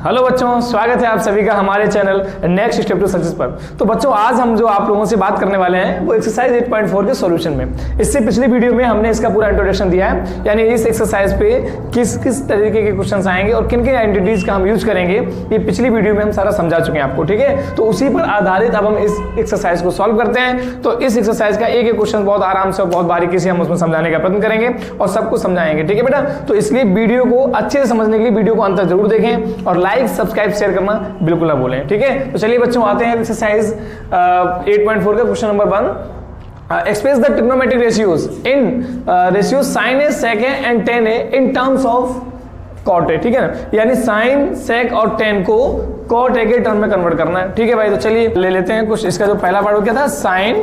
Hello बच्चों, स्वागत है आप सभी का हमारे channel next step to success पर। तो बच्चों, आज हम जो आप लोगों से बात करने वाले हैं वो एक्सरसाइज 8.4 के सॉल्यूशन में। इससे पिछली वीडियो में हमने इसका पूरा इंट्रोडक्शन दिया है, यानी इस एक्सरसाइज पे किस किस तरीके के क्वेश्चंस आएंगे और किन किन एंटिटीज का हम यूज करेंगे, ये पिछली वीडियो में हम सारा समझा चुके हैं आपको। ठीक है, तो उसी पर आधारित अब हम इस एक्सरसाइज को सॉल्व करते हैं। तो इस एक्सरसाइज का एक एक क्वेश्चन बहुत आराम से और बहुत बारीकी से हम उसमें समझाने का प्रयत्न करेंगे और सबको समझाएंगे। ठीक है बेटा, तो इसलिए वीडियो को अच्छे से समझने के लिए वीडियो को अंत तक जरूर देखें और लाइक सब्सक्राइब शेयर करना बिल्कुल ना भूलें। ठीक है, तो चलिए बच्चों आते हैं एक्सरसाइज 8.4 का question number 1। Express the trigonometric ratios in ratios sin a sec a and tan a in terms of cot a। ठीक है ना, यानी sin sec और tan को cot a के टर्म में कन्वर्ट करना है। ठीक है भाई, तो चलिए ले लेते हैं कुछ। इसका जो पहला पार्ट क्या था, sin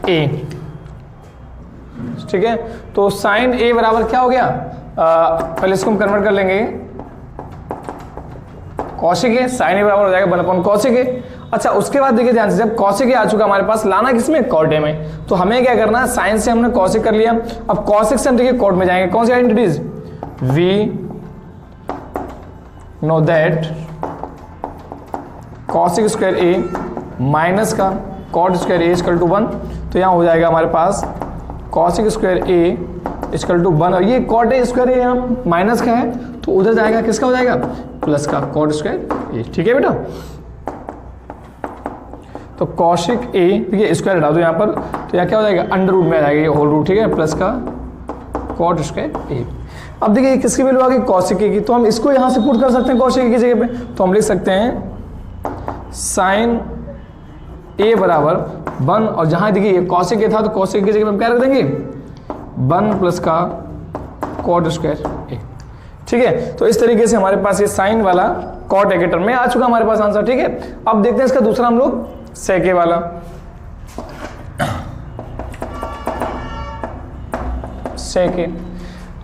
a। ठीक है, तो sin a बराबर क्या हो गया, पहले इसको हम कन्वर्ट कर लेंगे कौशिक है। साइन ए बराबर हो जाएगा 1 कौशिक है। अच्छा, उसके बाद देखिए ध्यान से, जब कौशिक आ चुका हमारे पास, लाना किसमें, कॉट ए में। तो हमें क्या करना है, साइन से हमने कौशिक कर लिया, अब कौशिक से हम देखिए कॉट में जाएंगे। कौन सी identities, we know that cosec square A minus का cot square A equal to 1। तो यहाँ हो जाएगा हमारे पास cosec square A equal to 1, और ये कॉट ए स्क्वायर ए यहाँ माइनस का है, तो उधर जाएगा किसका हो जाएगा, प्लस का कॉट स्क्वायर ए। ठीक है बेटा, तो कौशिक ए, देखिए स्क्वायर हटा दो यहाँ पर, तो यहाँ क्या हो जाएगा, अंडर रूट में आ जाएगा ये होल रूट। ठीक है, प्लस का कॉट स्क्वायर ए। अब देखिए किसकी वैल्यू आ गई, कौशिक ए की, तो हम इसको यहाँ से पुट कर सकते हैं कौशिक ए की जगह पे। तो हम लिख सकते हैं साइन ए बराबर 1, और जहां देखिए ये कौशिक ए था तो कौशिक की जगह हम क्या रख देंगे, 1 प्लस का कॉट स्क्वायर ए। ठीक है, तो इस तरीके से हमारे पास ये साइन वाला कॉट ए के टर्म में आ चुका हमारे पास आंसर। ठीक है, अब देखते हैं इसका दूसरा हम लोग सेक ए वाला। सेक ए,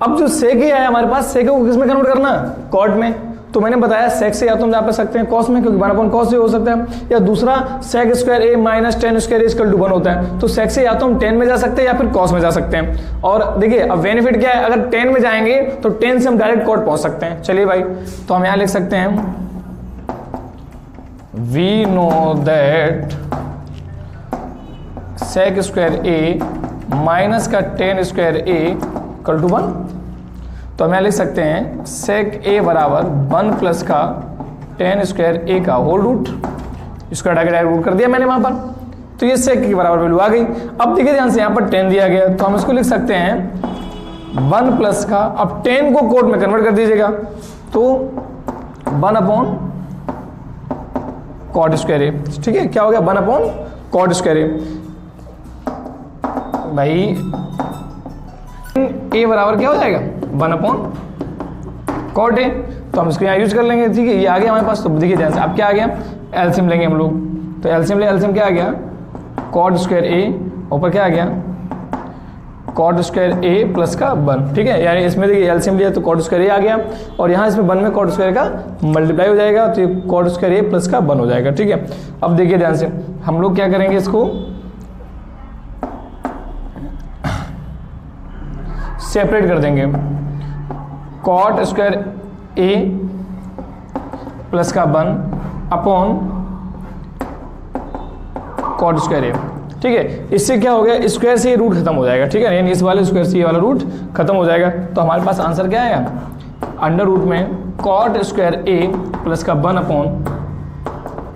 अब जो सेक ए है हमारे पास, सेक ए को किस में कन्वर्ट करना, कॉट में। तो मैंने बताया सेक से या तो हम जा सकते हैं कॉस में, क्योंकि 1 कॉस से हो सकता है, या दूसरा sec square A minus tan square equal to 1 होता है। तो सेक से या तो हम tan में जा सकते हैं या फिर कॉस में जा सकते हैं। और देखिए अब बेनिफिट क्या है, अगर tan में जाएंगे तो tan से हम डायरेक्ट कॉट पहुंच सकते हैं। चलिए भाई, तो हम यहां लिख सकते हैं we know that sec square A minus का tan square A equal to 1। तो हम यहाँ लिख सकते हैं सेक ए बराबर 1 प्लस का tan स्क्वायर ए का होल रूट, इसका डायरेक्ट रूट कर दिया मैंने वहां पर, तो ये सेक के बराबर वैल्यू आ गई। अब देखिए ध्यान से, यहाँ पर tan दिया गया, तो हम इसको लिख सकते हैं 1 प्लस का, अब tan को कोट में कन्वर्ट कर दीजिएगा, तो 1 अपॉन कॉट स्क्वायर ए। ठीक है, क्या हो गया, 1 अपॉन कॉट स्क्वायर ए। भाई ए बराबर क्या हो जाएगा, 1 अपॉन कॉट ए। तो हम इसको यहाँ यूज कर लेंगे। ठीक है, ये आ गया हमारे पास। तो देखिए ध्यान से, अब क्या आ गया, एलसीएम लेंगे हम लोग। तो एलसीएम क्या आ गया, कॉट स्क्वायर ए, ऊपर क्या आ गया, कॉट स्क्वायर ए प्लस का 1। ठीक है, यानी इसमें देखिए एलसीएम लिया तो कॉट स्क्वायर ए आ गया, और यहाँ इसमें 1 में कॉट स्क्वायर का मल्टीप्लाई हो जाएगा, तो ये कॉट स्क्वायर ए प्लस का 1 हो जाएगा। ठीक है, अब देखिए ध्यान से, हम लोग क्या करेंगे, इसको सेपरेट कर देंगे। कॉट स्क्वायर ए प्लस का 1 अपॉन कॉट स्क्वायर ए। ठीक है, इससे क्या हो गया, स्क्वायर से ये रूट खत्म हो जाएगा। ठीक है, यानी इस वाले स्क्वायर से ये वाला रूट खत्म हो जाएगा। तो हमारे पास आंसर क्या आएगा, अंडर रूट में कॉट स्क्वायर ए प्लस का 1 अपॉन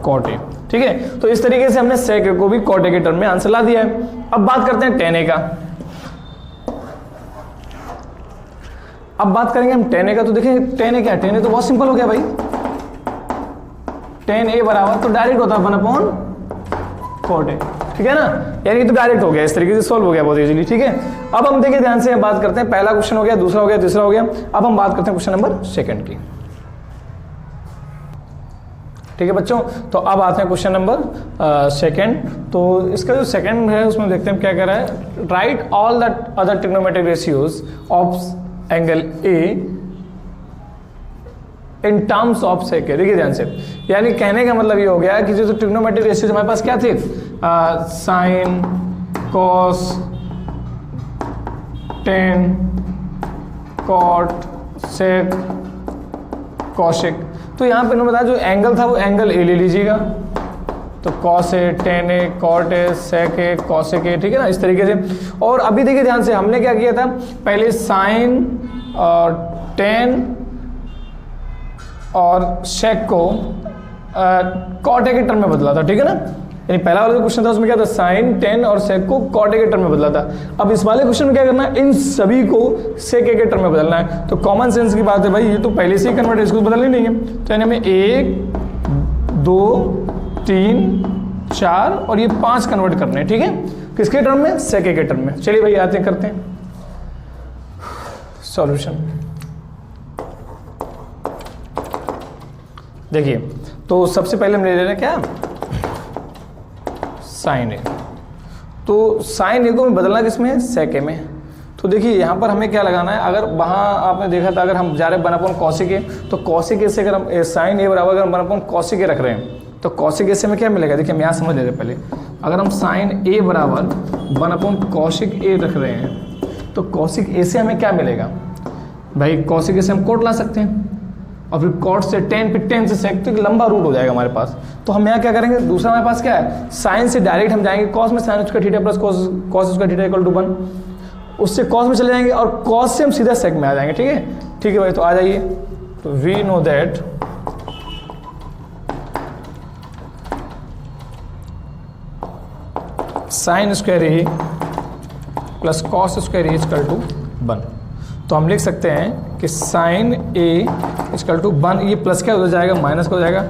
कॉट ए। ठीक है, तो इस तरीके से हमने सेक ए को भी कॉट ए के टर्म में आंसर ला दिया है। अब बात करते हैं tan ए का। अब बात करेंगे हम tan ए का। तो देखिए tan ए क्या है, tan ए तो बहुत सिंपल हो गया भाई, tan ए बराबर तो डायरेक्ट होता है 1 अपॉन कॉट ए। ठीक है ना, यानी तो डायरेक्ट हो गया, इस तरीके से सॉल्व हो गया बहुत इजीली। ठीक है, अब हम देखिए ध्यान से बात करते हैं, पहला क्वेश्चन हो गया, दूसरा हो गया, तीसरा हो गया। अब हम बात करते हैं क्वेश्चन नंबर 2 की। ठीक है बच्चों, तो अब आते हैं क्वेश्चन नंबर 2। तो इसका जो सेकंड है उसमें देखते हैं क्या कह रहा है, write all the other trigonometric ratios of angle A in terms of sec A. देखिए ध्यान से, यानी कहने का मतलब ये हो गया कि जो ट्रिग्नोमेट्रिक रेशियोज हमारे पास क्या थे, साइन, कॉस, tan, कॉट, सेक, कौशिक, तो यहाँ पे इन्होंने बताया जो एंगल था वो एंगल ए ले लीजिएगा, तो cos A, tan A, cot A, sec A, cosec A, ठीक है ना, इस तरीके से। और अभी देखिए ध्यान से, हमने क्या किया था, पहले साइन और टेन और सेक को कॉट ए के टर्म में बदला था, ठीक है ना। यानी पहला वाला जो क्वेश्चन था उसमें क्या था, साइन टेन और सेक को कॉट ए के टर्म में बदला था। अब इस वाले क्वेश्चन में क्या करना है, इन सभी को सेक ए के टर्म में बदलना है। तो कॉमन सेंस की बात है भाई, ये तो पहले से ही कन्वर्ट है, इसको बदलनी नहीं है। तो यानी हमें 1 2 3 4 और ये 5 कन्वर्ट करने हैं, ठीक है, किसके टर्म में, सेक ए के टर्म में। चलिए भाई आते हैं, करते हैं सॉल्यूशन। देखिए तो सबसे पहले हम ले रहे हैं क्या, साइन ए। तो साइन ए को बदलना किसमें, सेक ए में। तो देखिए यहाँ पर हमें क्या लगाना है, अगर वहाँ आपने देखा था अगर हम जा रहे हैं 1 कॉसिक ए, तो कॉसिक ए से अगर हम साइन ए बराबर अगर 1 कॉसिक ए रख रहे हैं, तो कॉसिक ए से हमें क्या मिलेगा, देखिए हम यहाँ समझ लेते हैं पहले। अगर हम साइन ए बराबर 1 कॉसिक ए रख रहे हैं, तो कॉसिक ए से हमें क्या मिलेगा भाई, कॉसिक ए से हम कोट ला सकते हैं, और फिर कॉट से टेन, फिर टेन से सेक, तो एक लंबा रूट हो जाएगा हमारे पास। तो हम यहाँ क्या करेंगे, दूसरा हमारे पास क्या है, साइन से डायरेक्ट हम जाएंगे कॉस में, sine square theta plus cos square theta equal to 1, उससे कॉस में चले जाएंगे और कॉस से हम सीधा सेक में आ जाएंगे, ठीक है। ठीक है भाई, तो आ जाइए। तो we know that sine square A plus cos square A equal to 1। तो हम लिख सकते हैं कि साइन ए इक्वल टू 1, ये प्लस क्या हो जाएगा, माइनस का हो जाएगा,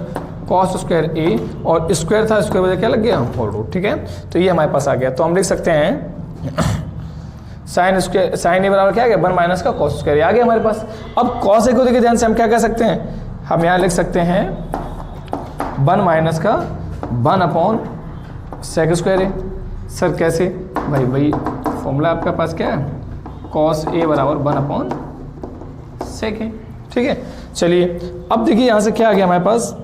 कॉस स्क्वायर ए, और स्क्वायर था, स्क्वायर वजह क्या लग गया, होल रूट, ठीक है। तो ये हमारे पास आ गया। तो हम लिख सकते हैं साइन स्क्वायर, साइन ए बराबर क्या आ गया, 1 माइनस का कॉस स्क्वायर आ गया हमारे पास। अब कॉस ए को देखिए ध्यान से, हम क्या कह सकते हैं, हम यहाँ लिख सकते हैं 1 माइनस का 1 अपॉन सेक स्क्वायर ए। सर कैसे भाई, वही फॉर्मूला आपके पास क्या है, कॉस ए बराबर 1 अपॉन सेक ए, ठीक है। चलिए अब देखिए यहाँ से क्या आ गया हमारे पास,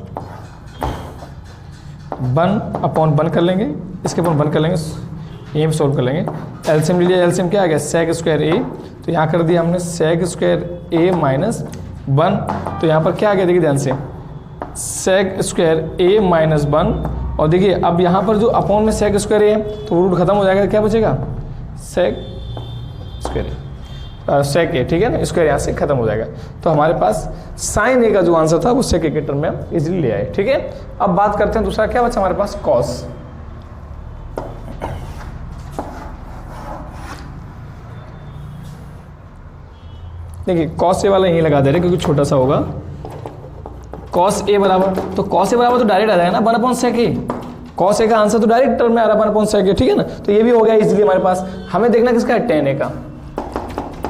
1 अपॉन 1 कर लेंगे, इसके अपॉन 1 कर लेंगे, ये भी सोल्व कर लेंगे। एलसीएम लीजिए, एलसीएम क्या आ गया, सेक स्क्वायर ए, तो यहाँ कर दिया हमने सेक स्क्वायर ए माइनस 1। तो यहाँ पर क्या आ गया देखिए ध्यान से, सेक स्क्वायर ए माइनस 1, और देखिए अब यहाँ पर जो अपॉन में सेक स्क्वायर ए है, तो रूट खत्म हो जाएगा, क्या बचेगा, सेक स्क्वायर ए, सेक ए, ठीक है ना, स्क्वायर यहाँ से खत्म हो जाएगा। तो हमारे पास साइन ए का जो आंसर था वो सेक ए के टर्म में हम इजीली ले आए, ठीक है। अब बात करते हैं दूसरा क्या बचा हमारे पास, कॉस। देखिए कॉस ए वाला यहीं लगा दे रहे क्योंकि छोटा सा होगा, कॉस ए बराबर, तो कॉस ए बराबर तो डायरेक्ट आ जाएगा ना 1 upon sec A, cos A का आंसर तो डायरेक्ट टर्म में आ रहा है 1 अपॉन सेक ए, ठीक है ना। तो ये भी हो गया इजीली हमारे पास। हमें देखना किसका है, टेन ए का।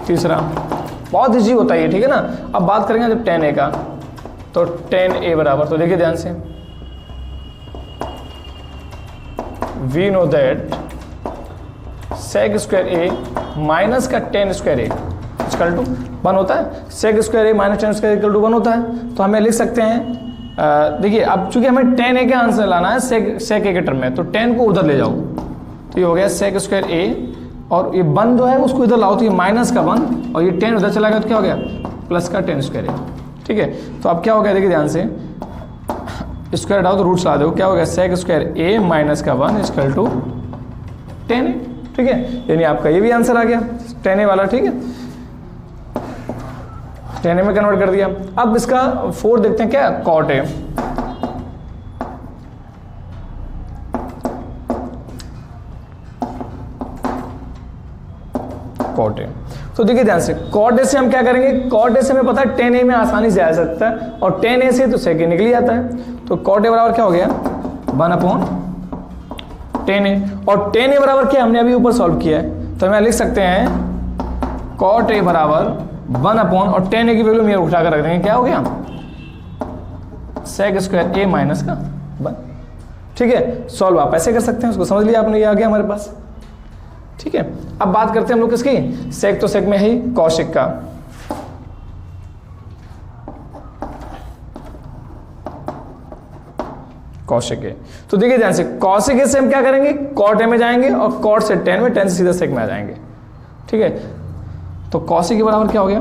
तीसरा बहुत इजी होता है ये, ठीक है ना। अब बात करेंगे जब टेन ए का, तो टेन ए बराबर, तो देखिए ध्यान से, we know that sec square A minus का tan square A equal to 1 होता है, sec square A minus tan square equal to 1 होता है। तो हमें लिख सकते हैं, देखिए अब चूंकि हमें टेन ए का आंसर लाना है सेक ए के टर्म में, तो 10 को उधर ले जाओ, तो ये हो गया सेक स्क्वायर ए, और ये 1 जो है उसको इधर लाओ, तो ये माइनस का 1 और ये 10 उधर चला गया, तो क्या हो गया, प्लस का 10 स्क्वायर ए, ठीक है। तो अब क्या हो गया देखिए ध्यान से, स्क्वायर डालो तो रूट्स ला दो, क्या हो गया, सेक स्क्वायर ए माइनस का 1 इक्वल टू 10 ए, ठीक है। यानी आपका ये भी आंसर आ गया 10 ए वाला, ठीक है, 10 ए में कन्वर्ट कर दिया। अब इसका 4 देखते हैं क्या, कॉट ए। कॉट ए, तो देखिए ध्यान से, कॉट ए से हम क्या करेंगे, कॉट ए से हमें पता है 10 ए में आसानी से आ सकता है, और 10 ए से तो सेक ए निकल ही आता है। तो कॉट ए बराबर क्या हो गया, 1 अपॉन 10 ए, और 10 ए बराबर क्या हमने अभी ऊपर सॉल्व किया है, तो हमें लिख सकते हैं कॉट ए बराबर 1 अपॉन, और 10 ए की वैल्यू हम उठा कर रख देंगे, क्या हो गया, सेक स्क्वायर ए माइनस का 1, ठीक है। सॉल्व आप ऐसे कर सकते हैं, उसको समझ लिया आपने, ये आ गया हमारे पास, ठीक है। अब बात करते हैं हम लोग किसकी, सेक तो सेक में ही कौशिक का। कौशिक ए, तो देखिए ध्यान से, कौशिक ए से हम क्या करेंगे, कॉट ए में जाएंगे, और कॉट से 10 में, 10 से सीधा सेक में आ जाएंगे, ठीक है। तो कौशिक के बराबर क्या हो गया,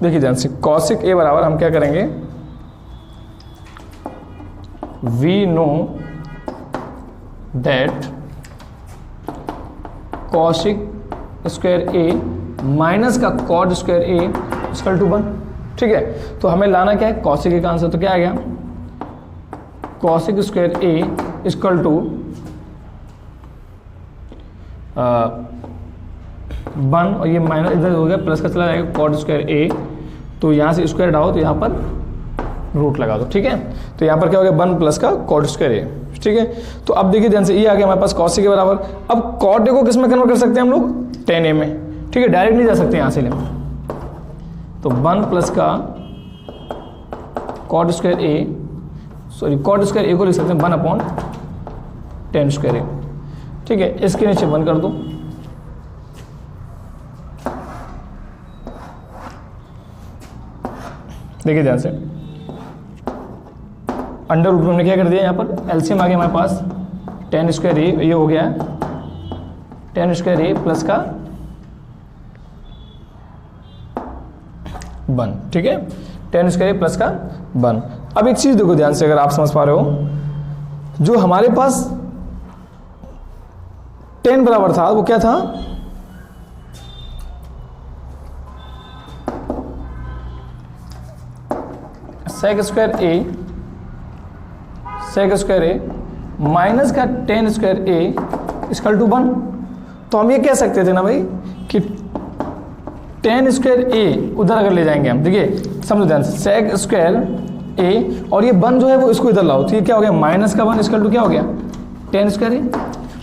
देखिए ध्यान से, कॉसिक ए बराबर हम क्या करेंगे, we know that cosec square A minus का cot square A equal to 1। ठीक है, तो हमें लाना क्या है, कॉसिक ए का आंसर, तो क्या आ गया, cosec square A equal to 1, और ये माइनस इधर हो गया, प्लस का चला जाएगा कॉट स्क्वायर ए, तो यहाँ से स्क्वायर डालो तो यहाँ पर रूट लगा दो। ठीक है, तो यहाँ पर क्या हो गया, 1 प्लस का कॉट स्क्वायर ए। ठीक है, तो अब देखिए ध्यान से, ये आ गया हमारे पास कॉसिक के बराबर। अब कॉट ए को किस में कन्वर्ट कर सकते हैं हम लोग, tan a में। ठीक है, डायरेक्ट नहीं जा सकते यहाँ से, तो 1 प्लस का कॉट स्क्वायर ए, सॉरी कॉट स्क्वायर ए को लिख सकते हैं 1/tan स्क्वायर ए। ठीक है, इसके नीचे 1 कर दो, देखिए ध्यान से, अंडर रूट में हमने क्या कर दिया, यहाँ पर एलसीएम आ गया हमारे पास, tan स्क्वायर ए, ये हो गया tan स्क्वायर ए प्लस का 1। ठीक है, tan स्क्वायर ए प्लस का 1। अब एक चीज देखो ध्यान से, अगर आप समझ पा रहे हो, जो हमारे पास tan बराबर था वो क्या था, sec स्क्वायर ए माइनस का tan square A equal to 1। तो हम ये कह सकते थे ना भाई कि tan स्क्वायर ए उधर अगर ले जाएंगे हम, देखिए समझो ध्यान से, sec स्क्वायर ए और ये 1 जो है वो इसको इधर लाओ, तो ये क्या हो गया, माइनस का 1 इक्वल टू क्या हो गया, tan स्क्वायर ए।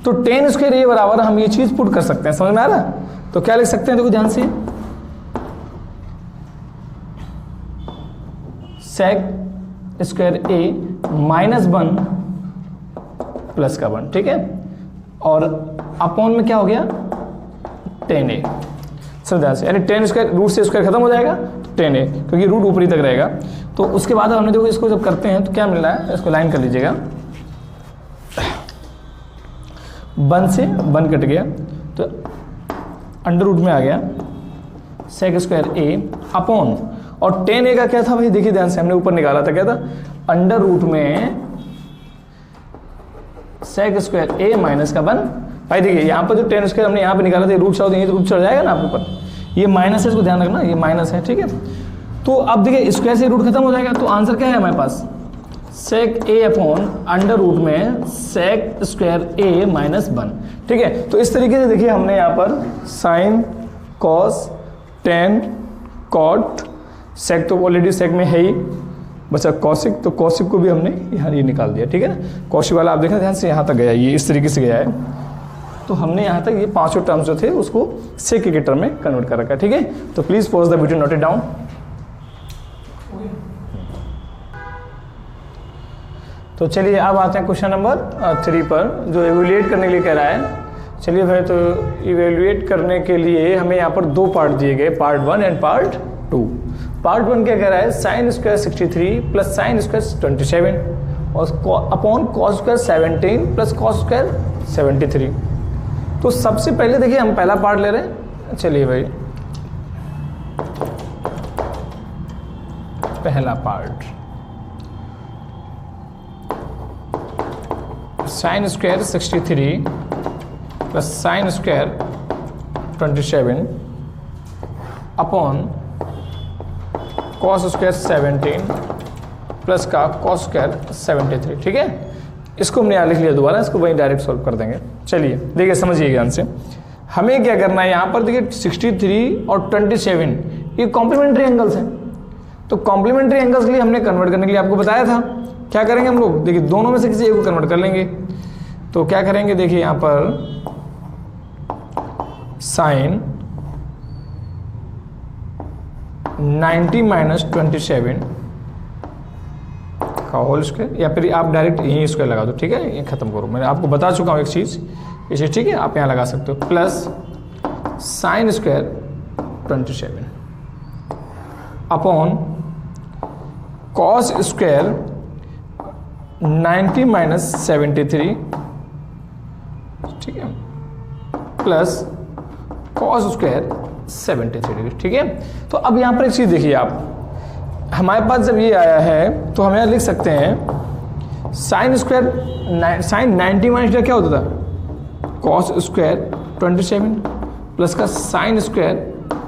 तो tan स्क्वायर ए बराबर हम ये चीज पुट कर सकते हैं, समझ में आ रहा है। तो क्या लिख सकते हैं, देखो ध्यान से, sec square A minus 1 plus का 1। ठीक है, और अपॉन में क्या हो गया, tan ए। समझ ध्यान से, यानी tan स्क्वायर, रूट से स्क्वायर खत्म हो जाएगा, tan ए, क्योंकि रूट ऊपरी तक रहेगा। तो उसके बाद हमने देखो इसको जब करते हैं तो क्या मिल रहा है, इसको लाइन कर लीजिएगा, 1 से 1 कट गया, तो अंडर रूट में आ गया sec स्क्वायर ए अपॉन, और tan ए का क्या था भाई, देखिए ध्यान से, हमने ऊपर निकाला था, क्या था, अंडर रूट में sec स्क्वायर ए माइनस का 1। भाई देखिए यहाँ पर जो tan स्क्वायर हमने यहाँ पे निकाला था, रूट चढ़ो तो यही तो रूट चढ़ जाएगा ना आपके ऊपर, ये माइनस है, इसको ध्यान रखना, ये माइनस है। ठीक है, तो अब देखिए स्क्वायर से रूट खत्म हो जाएगा, तो आंसर क्या है हमारे पास, sec ए अपॉन अंडर रूट में sec स्क्वायर ए माइनस 1। ठीक है, तो इस तरीके से देखिए हमने यहाँ पर sine, cos, tan, cot, sec तो ऑलरेडी sec में है ही, बचा कॉसिक, तो कॉसिक को भी हमने यहाँ ये निकाल दिया। ठीक है ना, कॉसिक वाला आप देखें ध्यान से, यहाँ तक गया, ये इस तरीके से गया है, तो हमने यहाँ तक ये पांचों टर्म्स जो थे उसको सेक के टर्म में कन्वर्ट कर रखा है। ठीक है, तो please pause the video, note it down. तो चलिए अब आते हैं क्वेश्चन नंबर 3 पर, जो एवेल्युएट करने के लिए कह रहा है। चलिए भाई, तो इवेल्युएट करने के लिए हमें यहाँ पर 2 पार्ट दिए गए, पार्ट 1 एंड पार्ट 2। पार्ट 1 क्या कह रहा है, sine square 63 plus sine square 27 और upon cos square 17 plus cos square 73। तो सबसे पहले देखिए हम पहला पार्ट ले रहे हैं। चलिए भाई, पहला part, sine square 63 plus sine square 27 upon cos square 17 plus का कॉस स्क्वायर 73। ठीक है, इसको हमने यहाँ लिख लिया, दोबारा इसको वहीं डायरेक्ट सॉल्व कर देंगे। चलिए देखिए, समझिए ध्यान से, हमें क्या करना है, यहाँ पर देखिए 63 और 27 ये कॉम्प्लीमेंट्री एंगल्स हैं। तो कॉम्प्लीमेंट्री एंगल्स के लिए हमने कन्वर्ट करने के लिए आपको बताया था, क्या करेंगे हम लोग, देखिए दोनों में से किसी एक को कन्वर्ट कर लेंगे। तो क्या करेंगे, देखिए यहाँ पर साइन 90 माइनस 27 का होल स्क्वायर, या फिर आप डायरेक्ट यही स्क्वायर लगा दो। ठीक है, ये खत्म करो, मैंने आपको बता चुका हूँ एक चीज़, इसे ठीक है आप यहाँ लगा सकते हो, plus sine square 27 upon cos square 90 minus 73, ठीक है, प्लस कॉस स्क्वायर 73 डिग्री, ठीक है। तो अब यहाँ पर एक चीज़ देखिए आप, हमारे पास जब ये आया है तो हम यहाँ लिख सकते हैं sine square, sine 90 minus theta क्या होता था, कॉस स्क्वायर 27 प्लस का साइन स्क्वायर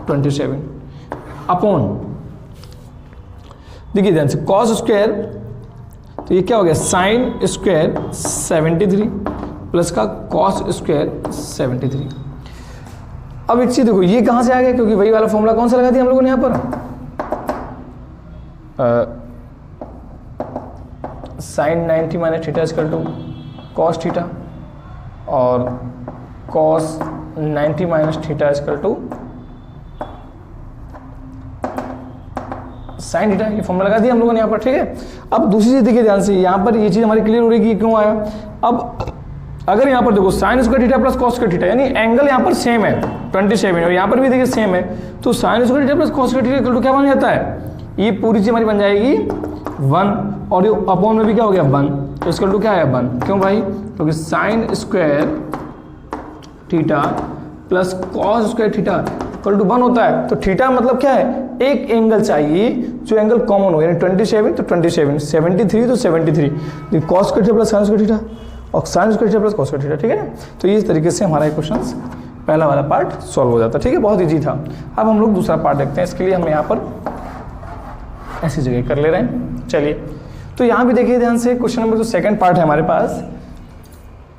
27 अपॉन, देखिए ध्यान से, कॉस स्क्वायर तो ये क्या हो गया, साइन स्क्वायर 73 प्लस का कॉस स्क्वायर 73। अब एक चीज देखो, ये कहां से आ गया, क्योंकि वही वाला फॉर्मूला कौन सा लगा दिया हम लोगों ने यहां पर, sine 90 minus theta equal to cos theta और cos 90 minus theta equal to sine theta, ये फॉर्मूला लगा दिया हम लोगों ने यहाँ पर, ठीक है। अब दूसरी चीज देखिए ध्यान से, यहाँ पर ये चीज हमारी क्लियर हो रही है कि क्यों आया। अब अगर यहाँ पर देखो sign square theta plus cos square theta, यानी एंगल यहाँ पर सेम है 27 और यहाँ पर भी देखिए सेम है, तो sine square theta plus cos square theta equal to क्या बन जाता है, ये पूरी चीज हमारी बन जाएगी 1 और ये अपॉन में भी क्या हो गया 1, तो इक्वल टू क्या है 1, क्यों भाई, क्योंकि sine square theta plus cos square theta equal to 1 होता है। तो थीटा मतलब क्या है, एक एंगल चाहिए जो एंगल कॉमन हो, यानी 27 तो 27, 73 तो 73, cos square theta plus sine square theta और sine square theta plus cos square theta, ठीक है ना। तो इस तरीके से हमारा क्वेश्चन पहला वाला पार्ट सॉल्व हो जाता है, ठीक है, बहुत ईजी था। अब हम लोग दूसरा पार्ट देखते हैं, इसके लिए हम यहाँ पर ऐसी जगह कर ले रहे हैं। चलिए, तो यहाँ भी देखिए ध्यान से, क्वेश्चन नंबर जो सेकंड पार्ट है हमारे पास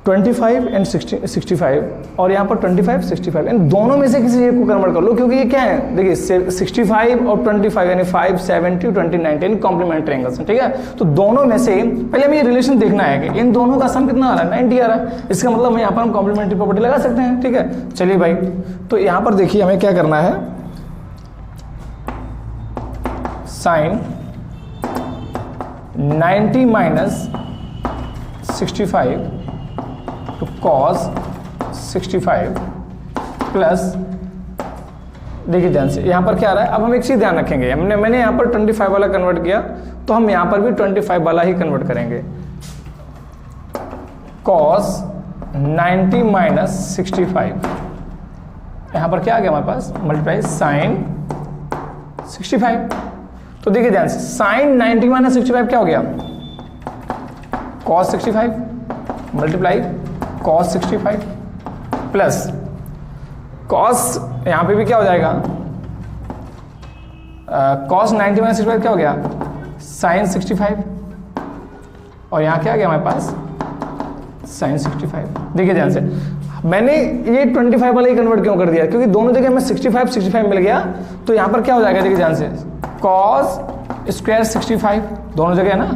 25 एंड 65 और यहाँ पर 25 65, इन दोनों में से किसी एक को कन्वर्ट कर लो, क्योंकि ये क्या है, देखिए 65 और 25 यानी 5 70 20 90 कॉम्प्लीमेंट्री एंगल्स हैं, ठीक है। तो दोनों में से पहले हमें ये रिलेशन देखना है कि इन दोनों का सम कितना आ रहा है, 90 आ रहा है, इसका मतलब यहाँ पर हम कॉम्प्लीमेंट्री प्रॉपर्टी लगा सकते हैं, ठीक है। चलिए भाई, तो यहाँ पर देखिए हमें क्या करना है, साइन 90 माइनस 65 तो कॉस 65 प्लस, देखिए ध्यान से यहाँ पर क्या आ रहा है। अब हम एक चीज ध्यान रखेंगे, मैंने यहाँ पर 25 वाला कन्वर्ट किया, तो हम यहाँ पर भी 25 वाला ही कन्वर्ट करेंगे। कॉस 90 माइनस 65, यहाँ पर क्या आ गया हमारे पास, मल्टीप्लाई साइन 65। तो देखिए ध्यान से, साइन 90 माइनस 65 क्या हो गया, cos 65 multiply cos 65 plus cos, यहां पे भी क्या हो जाएगा, कॉस 90 माइनस 65 क्या हो गया, साइन 65 और यहां क्या आ गया हमारे पास, साइन 65। देखिए ध्यान से, मैंने ये 25 वाला ही कन्वर्ट क्यों कर दिया, क्योंकि दोनों जगह हमें 65 मिल गया, तो यहां पर क्या हो जाएगा, देखिए ध्यान से, कॉस स्क्वायर 65 दोनों जगह है ना,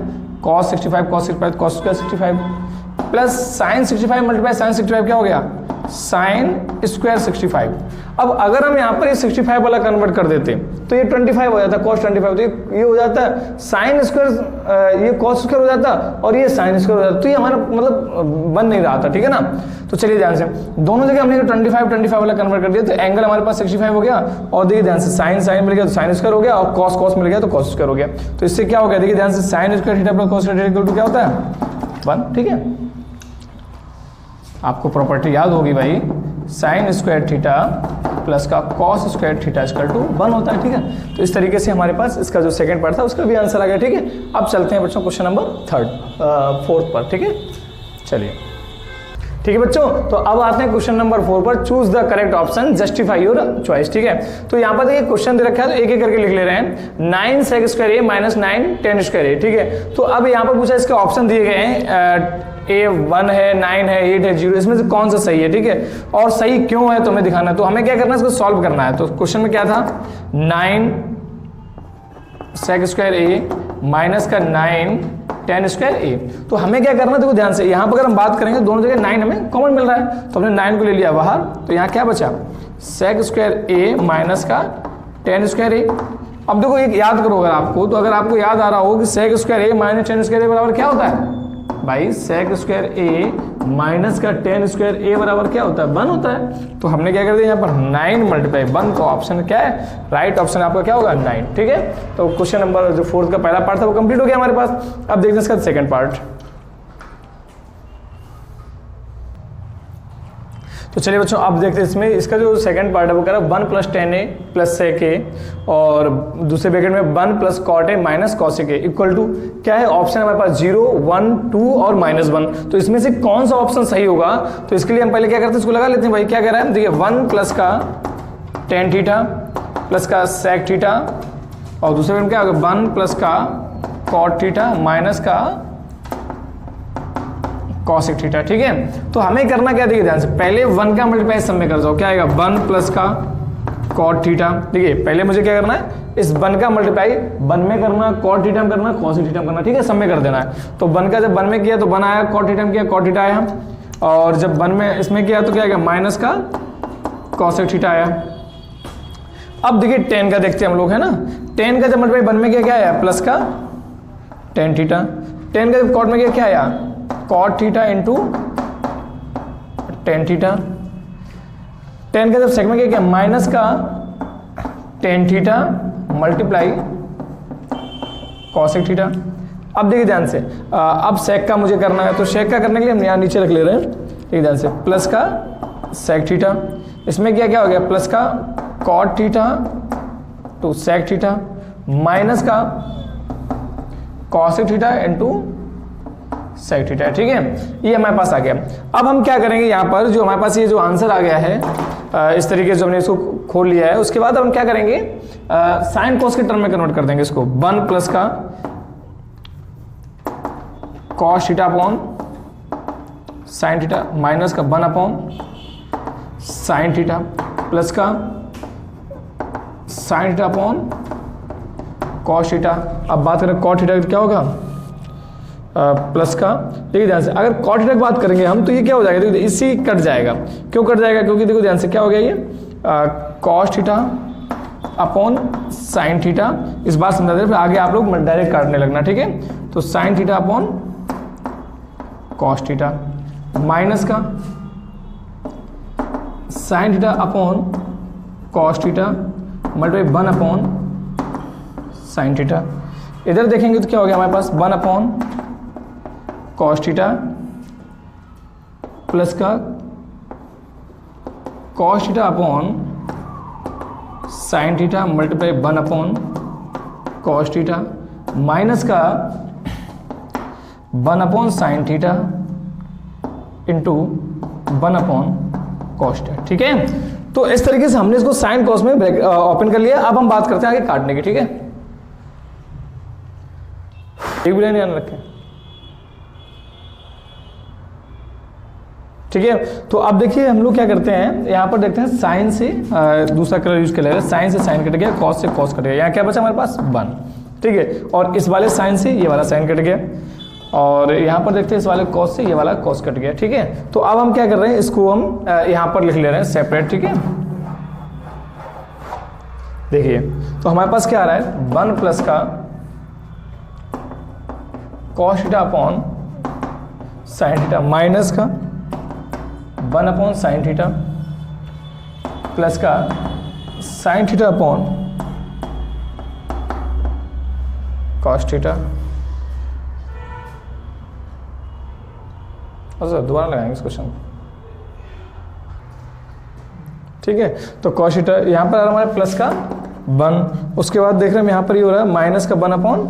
cos 65 cos 65 cos square 65 plus sine 65 multiply sine 65 क्या हो गया, साइन स्क्वायर 65। अब अगर हम यहाँ पर ये 65 वाला कन्वर्ट कर देते तो ये 25 हो जाता, कॉस 25, तो ये हो जाता साइन स्क्वायर, ये कॉस स्क्वायर हो जाता और ये साइन स्क्वायर हो जाता, तो ये हमारा मतलब बन नहीं रहा था, ठीक है ना। तो चलिए ध्यान से, दोनों जगह हमने 25 वाला कन्वर्ट कर दिया, तो एंगल हमारे पास 65 हो गया, और देखिए ध्यान से साइन मिल गया तो साइन स्क्वायर हो गया, और कॉस मिल गया तो कॉस स्क्वायर हो गया। तो इससे क्या हो गया, देखिए ध्यान से, sine square theta plus cos square theta क्या होता है 1, ठीक है। आपको प्रॉपर्टी याद होगी भाई, साइन स्क्वायर थीटा प्लस का cos square theta equal to 1 होता है, ठीक है। तो इस तरीके से हमारे पास इसका जो सेकंड पार्ट था उसका भी आंसर आ गया, ठीक है। अब चलते हैं बच्चों क्वेश्चन नंबर 4 पर, ठीक है। चलिए, ठीक है बच्चों, तो अब आते हैं क्वेश्चन नंबर 4 पर, choose the correct option, justify your choice, ठीक है। तो यहाँ पर देखिए क्वेश्चन दे रखा है, तो एक एक करके लिख ले रहे हैं, 9 sec square A minus 9 tan square ए, ठीक है। तो अब यहाँ पर पूछा, इसके ऑप्शन दिए गए हैं, ए 1 है, 9 है, 8 है, 0, इसमें से कौन सा सही है, ठीक है, और सही क्यों है तो हमें दिखाना है। तो हमें क्या करना है, इसको सॉल्व करना है। तो क्वेश्चन में क्या था, 9 sec स्क्वायर ए माइनस का 9 tan स्क्वायर ए। तो हमें क्या करना है, देखो ध्यान से, यहाँ पर अगर हम बात करेंगे दोनों जगह 9 हमें कॉमन मिल रहा है, तो हमने 9 को ले लिया बाहर, तो यहाँ क्या बचा, sec स्क्वायर ए माइनस का tan स्क्वायर ए। अब देखो एक याद करो अगर आपको, तो अगर आपको याद आ रहा हो कि sec square A minus tan square A बराबर क्या होता है भाई, sec स्क्वायर ए माइनस का tan स्क्वायर ए बराबर क्या होता है, 1 होता है। तो हमने क्या कर दिया यहाँ पर 9 मल्टीप्लाई 1, तो ऑप्शन क्या है, राइट ऑप्शन आपका क्या होगा 9, ठीक है। तो क्वेश्चन नंबर जो 4 का पहला पार्ट था वो कंप्लीट हो गया हमारे पास। अब देखते हैं इसका सेकंड पार्ट। तो चलिए बच्चों अब देखते हैं इसमें इसका जो सेकंड पार्ट है वो कह रहा है 1 + tan a + sec a और दूसरे ब्रैकेट में 1 + cot a - cosec a equal to क्या है ऑप्शन हमारे पास 0, 1, 2 और -1। तो इसमें से कौन सा ऑप्शन सही होगा? तो इसके लिए हम पहले क्या करते हैं, इसको लगा लेते हैं भाई। क्या कह रहा है, देखिए 1 + का tan थीटा प्लस का sec थीटा और दूसरे ब्रैकेट में क्या होगा 1 + का cot थीटा माइनस का cosec थीटा। ठीक है, तो हमें करना क्या, देखिए ध्यान से, पहले 1 का मल्टीप्लाई सब में कर जाओ। क्या आएगा 1 + का cot थीटा। देखिए पहले मुझे क्या करना है, इस 1 का मल्टीप्लाई 1 में करना, cot थीटा में करना, cosec थीटा में करना। ठीक है, सब में कर देना है। तो 1 का जब 1 में किया तो 1 आया, cot थीटा में किया cot थीटा आया, और जब 1 में इसमें किया तो क्या आएगा माइनस का cosec थीटा आया। अब देखिए tan का देखते हैं हम लोग, है ना। tan का जब मल्टीप्लाई 1 में किया क्या आया, प्लस का tan थीटा। tan का जब cot में किया क्या आया, cot theta into tan theta. tan का जब सेक में क्या माइनस का tan theta multiply cosec theta. अब देखिए ध्यान से, अब सेक का मुझे करना है, तो सेक का करने के लिए हम यहाँ नीचे रख ले रहे हैं। देखिए ध्यान से, प्लस का सेक थीटा, इसमें क्या हो गया प्लस का cot थीटा टू सेक थीटा माइनस का cosec थीटा इंटू सेक थीटा। ठीक है, ये हमारे पास आ गया। अब हम क्या करेंगे, यहाँ पर जो हमारे पास ये जो आंसर आ गया है, इस तरीके से हमने इसको खोल लिया है, उसके बाद हम क्या करेंगे, साइन कोस के टर्म में कन्वर्ट कर देंगे इसको। 1 + का cos theta upon sine theta minus का 1 अपॉन साइन थीटा प्लस का sine theta upon cos theta. अब बात करें cot थीटा क्या होगा, प्लस का, देखिए ध्यान से, अगर cot थीटा की बात करेंगे हम तो ये क्या हो जाएगा, देखिए इसी कट जाएगा। क्यों कट जाएगा, क्योंकि देखो ध्यान से क्या हो गया, ये cos theta upon sine theta. इस बात समझा दे, फिर आगे आप लोग डायरेक्ट काटने लगना। ठीक है, तो sine theta upon cos theta minus का sine theta upon cos theta multiply 1 upon sine theta. इधर देखेंगे तो क्या हो गया हमारे पास 1 अपॉन cos थीटा प्लस का cos theta upon sine theta multiply 1 upon cos theta minus का 1 upon sine theta into 1 upon cos theta. ठीक है, तो इस तरीके से हमने इसको साइन कॉस में ओपन कर लिया। अब हम बात करते हैं आगे काटने की। ठीक है, एक भी लाइन ध्यान रखें। ठीक है, तो अब देखिए हम लोग क्या करते हैं, यहाँ पर देखते हैं साइन से दूसरा कलर यूज कर ले रहे हैं। साइन से साइन कट गया, कॉस से कॉस कट गया, यहाँ क्या बचा हमारे पास 1। ठीक है, और इस वाले साइन से ये वाला साइन कट गया, और यहाँ पर देखते हैं इस वाले कॉस से ये वाला कॉस कट गया। ठीक है, तो अब हम क्या कर रहे हैं, इसको हम यहाँ पर लिख ले रहे हैं सेपरेट। ठीक है, देखिए तो हमारे पास क्या आ रहा है 1 + का cos theta upon sine theta minus का 1 अपॉन साइन थीटा प्लस का sine theta upon cos theta. अच्छा दोबारा लगाएंगे इस क्वेश्चन को। ठीक है, तो cos थीटा यहाँ पर आ रहा है हमारे प्लस का 1, उसके बाद देख रहे हैं यहाँ पर ये हो रहा है माइनस का 1 अपॉन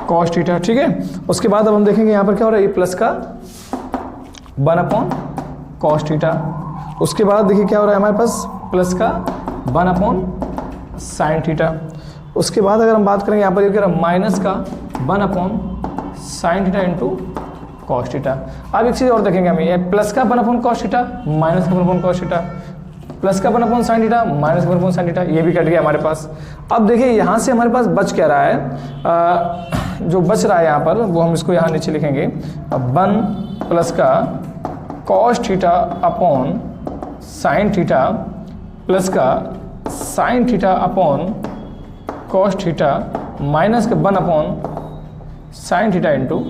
cos थीटा। ठीक है, उसके बाद अब हम देखेंगे यहाँ पर क्या हो रहा है, ये प्लस का 1 अपॉन cos थीटा। उसके बाद देखिए क्या हो रहा है हमारे पास प्लस का 1 अपॉन साइन थीटा। उसके बाद अगर हम बात करेंगे यहाँ पर ये कह रहा है माइनस का 1 upon sine theta into cos theta. अब एक चीज़ और देखेंगे हम, ये प्लस का 1 अपॉन cos थीटा माइनस का 1 अपॉन cos थीटा प्लस का 1 अपॉन साइन थीटा माइनस का 1 अपॉन साइन थीटा, ये भी कट गया हमारे पास। अब देखिए यहाँ से हमारे पास बच क्या रहा है, जो बच रहा है यहाँ पर वो हम इसको यहाँ नीचे लिखेंगे 1 + का cos theta upon sine theta plus का sine theta upon cos theta minus का 1 upon sine theta into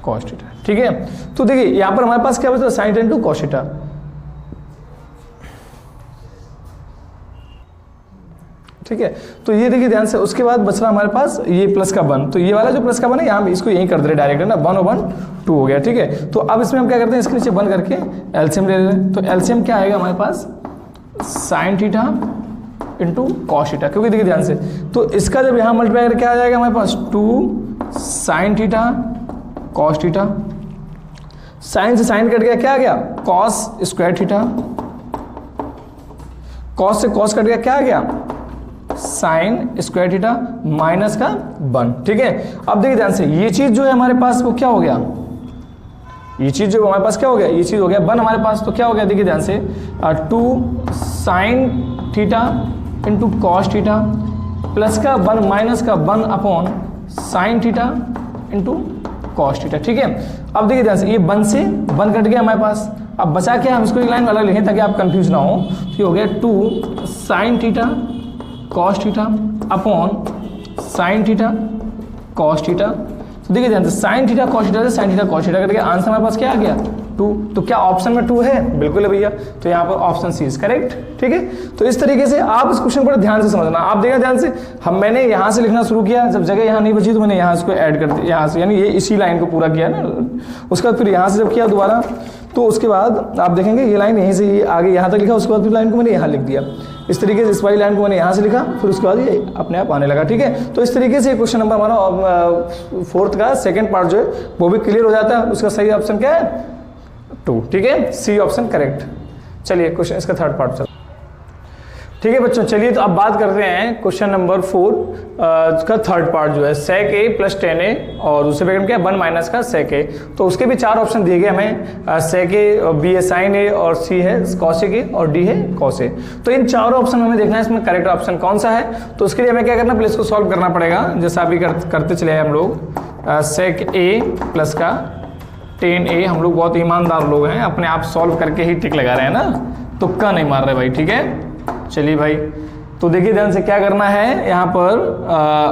cos theta. ठीक है, तो देखिए यहाँ पर हमारे पास क्या बचता है sign theta into cos theta. ठीक है। तो ये देखिए ध्यान से, उसके बाद बच रहा हमारे पास ये प्लस का 1, तो ये वाला जो प्लस का 1 है यहाँ इसको यहीं कर दे रहे डायरेक्ट, है ना, 1/2 हो गया, ठीक है। तो अब इसमें हम क्या करते हैं, इसके नीचे 1 करके एलसीएम ले रहे हैं। तो एलसीएम क्या आएगा हमारे पास, sine theta into cos theta, क्योंकि देखिए ध्यान से, तो इसका जब यहाँ मल्टीप्लाई क्या आ जाएगा हमारे पास, 2 sine theta cos theta, sine से साइन कट गया, क्या आ गया, कॉस स्क्वायर थीटा, कॉस से कॉस कट गया, क्या आ गया, साइन स्क्वायर थीटा माइनस का 1, ठीक है। अब देखिए ध्यान से, ये चीज जो है हमारे पास वो क्या हो गया, ये चीज जो हमारे पास क्या हो गया, ये चीज हो गया 1 हमारे पास, तो क्या हो गया, देखिए ध्यान से, 2 sine theta into cos theta plus का 1 माइनस का 1 upon sine theta into cos theta, ठीक है। अब देखिए ध्यान से, ये 1 से 1 कट गया हमारे पास, अब बचा क्या, हम इसको एक लाइन अलग लिखें ताकि आप कंफ्यूज ना हो। तो ये हो गया 2 sine theta cos theta upon sine theta cos theta. तो देखिए ध्यान से, साइन थीटा कॉस थीटा से साइन थीटा कॉस थीटा करके आंसर हमारे पास क्या आ गया, 2। तो क्या ऑप्शन में 2 है, बिल्कुल है भैया, तो यहाँ पर ऑप्शन सी इज करेक्ट, ठीक है। तो इस तरीके से आप इस क्वेश्चन पर ध्यान से समझना। आप देखिए ध्यान से, मैंने यहाँ से लिखना शुरू किया, जब जगह यहाँ नहीं बची तो मैंने यहाँ इसको ऐड कर दिया, यहाँ से, यानी ये इसी लाइन को पूरा किया ना, उसके बाद फिर यहाँ से जब किया दोबारा, तो उसके बाद आप देखेंगे ये लाइन यहीं से ये आगे यहाँ तक लिखा, उसके बाद फिर लाइन को मैंने यहाँ लिख दिया, इस तरीके से इस वाली लाइन को मैंने यहाँ से लिखा, फिर उसके बाद ये अपने आप आने लगा, ठीक है। तो इस तरीके से क्वेश्चन नंबर हमारा 4th का सेकंड पार्ट जो है वो भी क्लियर हो जाता है। उसका सही ऑप्शन क्या है, 2, ठीक है, सी ऑप्शन करेक्ट। चलिए क्वेश्चन इसका 3rd पार्ट, ठीक है बच्चों। चलिए तो अब बात करते हैं क्वेश्चन नंबर 4 का 3rd पार्ट जो है, sec a प्लस 10a और दूसरे पैकेट में क्या है, 1 माइनस का sec a। तो उसके भी 4 ऑप्शन दिए गए हमें, sec a, b है sin a और c है cosec a और d है cos a। तो इन 4 ऑप्शन हमें देखना है इसमें करेक्ट ऑप्शन कौन सा है। तो उसके लिए हमें क्या करना, पहले इसको सॉल्व करना पड़ेगा, जैसा अभी करते चले आए हम लोग। sec a प्लस का 10a, हम लोग बहुत ईमानदार लोग हैं, अपने आप सॉल्व करके ही टिक लगा रहे हैं ना, तुक्का नहीं मार रहे भाई, ठीक है। चलिए भाई, तो देखिए ध्यान से क्या करना है यहाँ पर,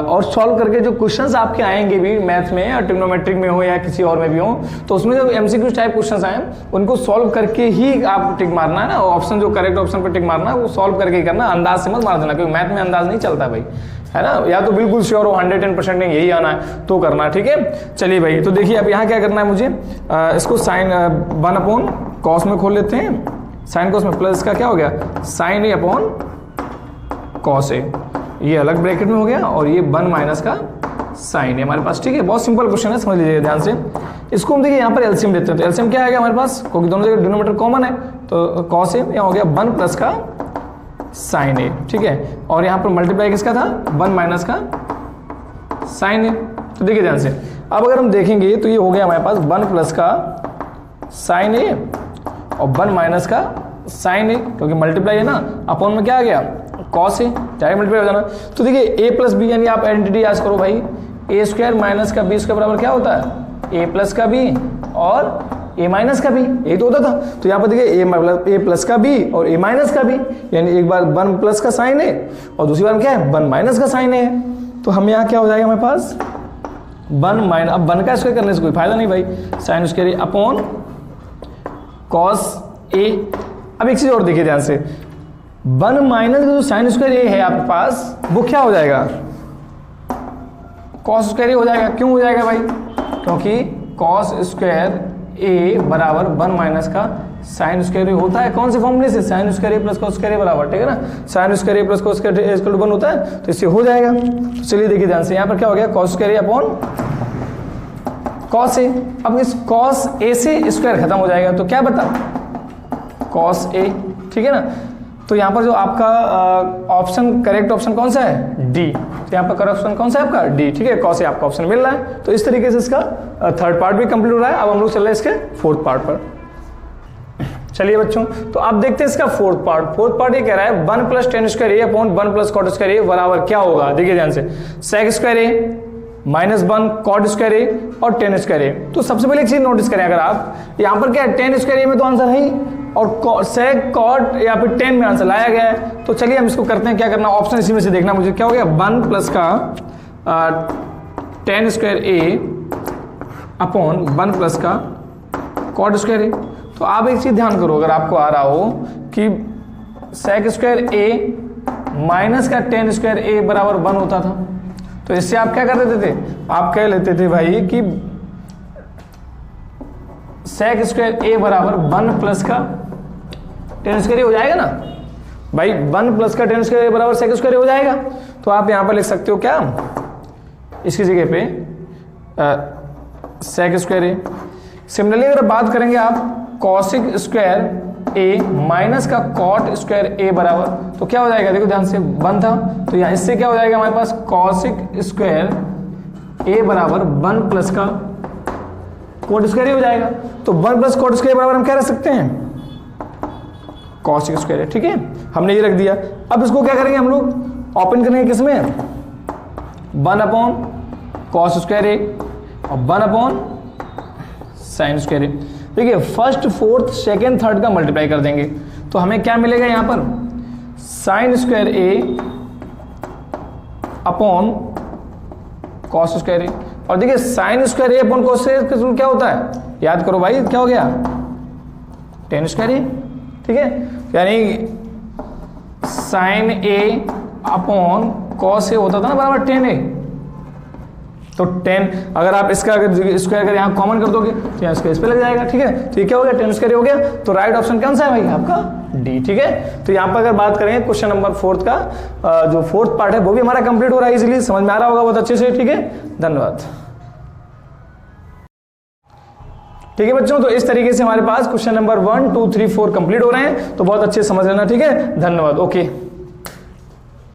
और सॉल्व करके जो क्वेश्चंस आपके आएंगे भी मैथ में या ट्रिग्नोमेट्रिक में हो या किसी और में भी हो, तो उसमें जो एमसीक्यू टाइप क्वेश्चंस आए उनको सॉल्व करके ही आप टिक मारना है ना, ऑप्शन जो करेक्ट ऑप्शन पर टिक मारना है वो सॉल्व करके ही करना, अंदाज से मत मार देना, क्योंकि मैथ में अंदाज नहीं चलता भाई, है ना, या तो बिल्कुल श्योर हो 110% नहीं यही आना है तो करना, ठीक है। चलिए भाई, तो देखिए अब यहाँ क्या करना है मुझे, इसको साइन 1 अपॉन कॉस में खोल लेते हैं, साइन कॉस में प्लस का क्या हो गया, sign A upon cos A, ये अलग ब्रैकेट में हो गया, और ये 1 माइनस का साइन है हमारे पास, ठीक है। बहुत सिंपल क्वेश्चन है, समझ लीजिए ध्यान से। इसको हम देखिए यहाँ पर एलसीएम लेते हैं, तो एलसीएम क्या आएगा हमारे पास, क्योंकि दोनों जगह डिनोमिनेटर कॉमन है, तो कॉस ए यहाँ हो गया 1 प्लस का साइन ए, ठीक है। और यहाँ पर मल्टीप्लाई किसका था, 1 माइनस का साइन ए। तो देखिए ध्यान से, अब अगर हम देखेंगे तो ये हो गया हमारे पास 1 प्लस का साइन ए और 1 माइनस का साइन ए, क्योंकि मल्टीप्लाई है ना, अपॉन में क्या आ गया, कॉस ए, डायरेक्ट मल्टीप्लाई हो जाना। तो देखिए ए प्लस बी, यानी आप आइडेंटिटी याद करो भाई, ए स्क्वायर माइनस का बी स्क्वायर बराबर क्या होता है, ए प्लस का बी और ए माइनस का बी, यही तो होता था। तो यहाँ पर देखिए ए प्लस का बी और ए माइनस का बी, यानी एक बार 1 प्लस का साइन है और दूसरी बार क्या है, 1 माइनस का साइन है। तो हम यहाँ क्या हो जाएगा हमारे पास 1 माइनस, अब 1 का स्क्वायर करने से कोई फायदा नहीं भाई, sine square upon cos A. अब एक चीज और देखिए ध्यान से, 1 माइनस का जो साइन स्क्वायर ए है आपके पास वो क्या हो जाएगा, कॉस स्क्वायर ए हो जाएगा। क्यों हो जाएगा भाई, क्योंकि कॉस स्क्वायर ए बराबर 1 माइनस का साइन स्क्वायर ए होता है, कौन से फॉर्मूले से, sine square A plus cos square A बराबर, ठीक है ना, sine square A plus cos square A equal to 1 होता है, तो इससे हो जाएगा। तो चलिए देखिए ध्यान से, यहाँ पर क्या हो गया, cos square A upon cos A. अब इस कॉस ए से स्क्वायर खत्म हो जाएगा, तो क्या बता, कॉस ए, ठीक है ना। तो यहाँ पर जो आपका ऑप्शन करेक्ट ऑप्शन कौन सा है, डी। तो यहाँ पर करेक्ट ऑप्शन कौन सा है आपका, डी, ठीक है, कॉस ए आपका ऑप्शन मिल रहा है। तो इस तरीके से इसका 3rd पार्ट भी कंप्लीट हो रहा है। अब हम लोग चल रहे हैं इसके 4th पार्ट पर। चलिए बच्चों, तो आप देखते हैं इसका 4th पार्ट। 4th पार्ट ये कह रहा है 1 plus ten square A upon 1 plus cot square A बराबर क्या होगा। देखिए ध्यान से, सेक square A minus 1 cot square ए और टेन स्क्वायर ए। तो सबसे पहले एक चीज नोटिस करें, अगर आप यहाँ पर क्या है, टेन स्क्वायर ए में तो आंसर है और सेक कॉट या फिर 10 में आंसर लाया गया है। तो चलिए हम इसको करते हैं, क्या करना, ऑप्शन इसी में से देखना मुझे, क्या हो गया 1 प्लस का टेन स्क्वायर ए अपॉन 1 प्लस का कॉट स्क्वायर ए। तो आप एक चीज ध्यान करो, अगर आपको आ रहा हो कि सेक स्क्वायर ए माइनस का टेन स्क्वायर ए बराबर 1 होता था। तो इससे आप क्या कर देते थे, आप कह लेते थे भाई कि सेक स्क्वायर ए बराबर 1 प्लस का टेन स्क्वायर ए हो जाएगा ना भाई, 1 प्लस का टेन स्क्वायर ए बराबर सेक स्क्वायर ए हो जाएगा। तो आप यहां पर लिख सकते हो क्या, इसकी जगह पे सेक स्क्वायर ए। सिमिलरली अगर बात करेंगे आप कॉसिक स्क्वायर ए माइनस का कॉट स्क्वायर ए बराबर, तो क्या हो जाएगा, देखो ध्यान से 1 था, तो यहाँ इससे क्या हो जाएगा हमारे पास कॉसिक स्क्वायर ए बराबर 1 प्लस का कॉट स्क्वायर ए हो जाएगा। तो 1 प्लस कॉट स्क्वायर बराबर हम क्या रख सकते हैं, कॉसिक स्क्वायर ए। ठीक है, हमने ये रख दिया। अब इसको क्या करेंगे हम लोग, ओपन करेंगे किसमें, 1 अपॉन कॉस स्क्वायर ए और 1 अपॉन साइन स्क्वायर ए। देखिए फर्स्ट फोर्थ सेकेंड थर्ड का मल्टीप्लाई कर देंगे तो हमें क्या मिलेगा यहां पर, साइन स्क्वायर ए अपॉन कॉस स्क्वायर ए। और देखिए साइन स्क्वायर ए अपॉन कॉस स्क्वायर का क्या होता है, याद करो भाई, क्या हो गया, टेन स्क्वायर ए। ठीक है, यानी sign A upon cos A होता था ना बराबर 10a। तो 10 अगर आप इसका अगर स्क्वायर अगर यहाँ कॉमन कर दोगे तो यहाँ स्क्वायर इस पे लग जाएगा। ठीक है, तो ये क्या हो गया, 10 स्क्वायर हो गया। तो राइट ऑप्शन कौन सा है भाई आपका, डी। ठीक है, तो यहाँ पर अगर बात करें क्वेश्चन नंबर 4 का जो 4th पार्ट है वो भी हमारा कंप्लीट हो रहा है, इजीली समझ में आ रहा होगा बहुत अच्छे से। ठीक है, धन्यवाद। ठीक है बच्चों, तो इस तरीके से हमारे पास क्वेश्चन नंबर 1 2 3 4 कंप्लीट हो रहे हैं, तो बहुत अच्छे से समझ लेना। ठीक है, धन्यवाद। ओके।